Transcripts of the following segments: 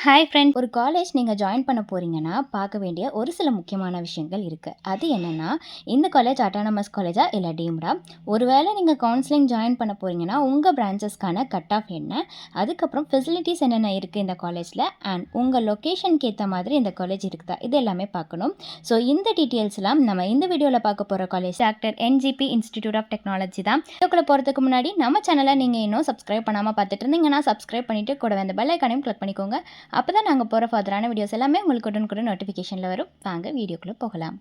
Hi friend, ஒரு college நீங்கள் join பண்ண போகிறீங்கன்னா பார்க்க வேண்டிய ஒரு சில முக்கியமான விஷயங்கள் இருக்குது. அது என்னென்னா, இந்த காலேஜ் அட்டானமஸ் காலேஜா இல்லை டீம்டா, ஒருவேளை நீங்கள் கவுன்சிலிங் ஜாயின் பண்ண போகிறீங்கன்னா உங்கள் பிரான்ச்சஸ்க்கான கட் ஆஃப் என்ன, அதுக்கப்புறம் ஃபெசிலிட்டிஸ் என்னென்ன இருக்குது இந்த காலேஜில், அண்ட் உங்கள் லொக்கேஷனுக்கு ஏற்ற மாதிரி இந்த காலேஜ் இருக்குதா, இது எல்லாமே பார்க்கணும். ஸோ இந்த டீட்டெயில்ஸ்லாம் நம்ம இந்த வீடியோவில் பார்க்க போகிற college doctor NGP institute of technology தான். வீடியோக்குள்ளே போகிறதுக்கு முன்னாடி நம்ம சேனலை நீங்கள் இன்னும் சப்ஸ்கிரைப் பண்ணாமல் பார்த்துட்டு இருந்தீங்கன்னா சப்ஸ்கிரைப் பண்ணிவிட்டு கூட அந்த பெல் ஐக்கானையும் கிளிக் பண்ணிக்கோங்க. அப்போ தான் நாங்கள் போகிற ஃபர்தரான வீடியோஸ் எல்லாமே உங்களுக்கு உடனுக்குடன் நோட்டிஃபிகேஷனில் வரும். வாங்க வீடியோக்குள்ளே போகலாம்.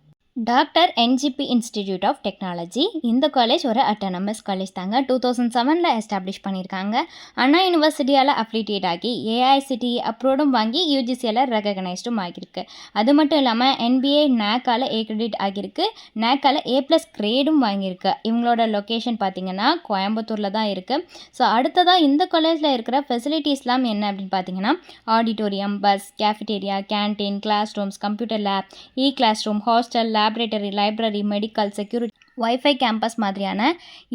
Doctor NGP institute of technology இந்த காலேஜ் ஒரு அட்டானமஸ் காலேஜ் தாங்க. 2007 எஸ்டாப்ளிஷ் பண்ணியிருக்காங்க. அண்ணா யூனிவர்சிட்டியால் அஃபிலியேட் ஆகி ஏஐசிடிஇ அப்ரூவ்டும் வாங்கி யூஜிசியால் ரெகக்னைஸ்டும் ஆகியிருக்கு. அது மட்டும் இல்லாமல் NBA NACஆல் ஏ கிரெடிட் ஆகியிருக்கு. NACஆல் A+ கிரேடும் வாங்கியிருக்கு. இவங்களோட லொக்கேஷன் பார்த்திங்கன்னா கோயம்புத்தூரில் தான் இருக்குது. ஸோ அடுத்ததாக இந்த காலேஜில் இருக்கிற ஃபெசிலிட்டிஸ்லாம் என்ன அப்படின்னு பார்த்தீங்கன்னா, auditorium, bus, cafeteria, canteen, class rooms, computer lab, class room, hostel, laboratory, library, medical, security, wifi campus மாதிரியான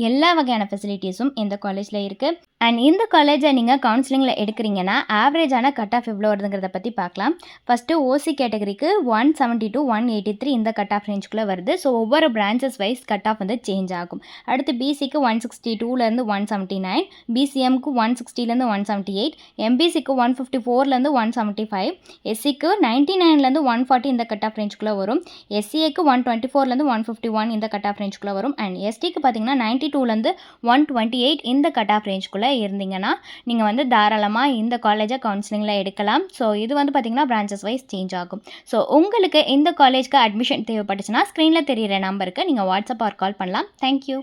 எல்லா வகையான ஃபெசிலிட்டிஸும் இந்த காலேஜில் இருக்குது. அண்ட் இந்த காலேஜை நீங்கள் கவுன்சிலிங்கில் எடுக்கிறீங்கன்னா ஆவரேஜான கட் ஆஃப் எவ்வளோ வருதுங்கிறத பற்றி பார்க்கலாம். ஃபஸ்ட்டு ஓசி கேட்டகரிக்கு 170 to 183 இந்த கட் ஆஃப் ரேஞ்சுக்குள்ளே வருது. ஸோ ஒவ்வொரு பிரான்ச்சஸ் வைஸ் கட் ஆஃப் வந்து சேஞ்ச் ஆகும். அடுத்து பிசிக்கு 162லேருந்து 179, பிசிஎம்க்கு 160லேருந்து 178, எம்பிசிக்கு 154லேருந்து 175, எஸ்சிக்கு 99லேருந்து 140 இந்த கட் ஆஃப் ரேஞ்சுக்குள்ளே வரும். எஸ்சிஏக்கு 124லேருந்து 151 இந்த கட் ஆஃப் ரேஞ்சுக்குள்ளே வரும். அண்ட் எஸ்டிக்கு பார்த்தீங்கன்னா 92லேருந்து 128 இந்த கட் ஆஃப் ரேஞ்சுக்குள்ளே இருந்தீங்கன்னா நீங்கள் வந்து தாராளமாக இந்த காலேஜை கவுன்சிலிங்கில் எடுக்கலாம். ஸோ இது வந்து பார்த்திங்கன்னா பிரான்ச்சஸ் வைஸ் சேஞ்ச் ஆகும். ஸோ உங்களுக்கு இந்த காலேஜ்க்கு அட்மிஷன் தேவைப்பட்டுச்சுன்னா ஸ்க்ரீனில் தெரியிற நம்பருக்கு நீங்கள் வாட்ஸ்அப் ஆர் கால் பண்ணலாம். தேங்க்யூ.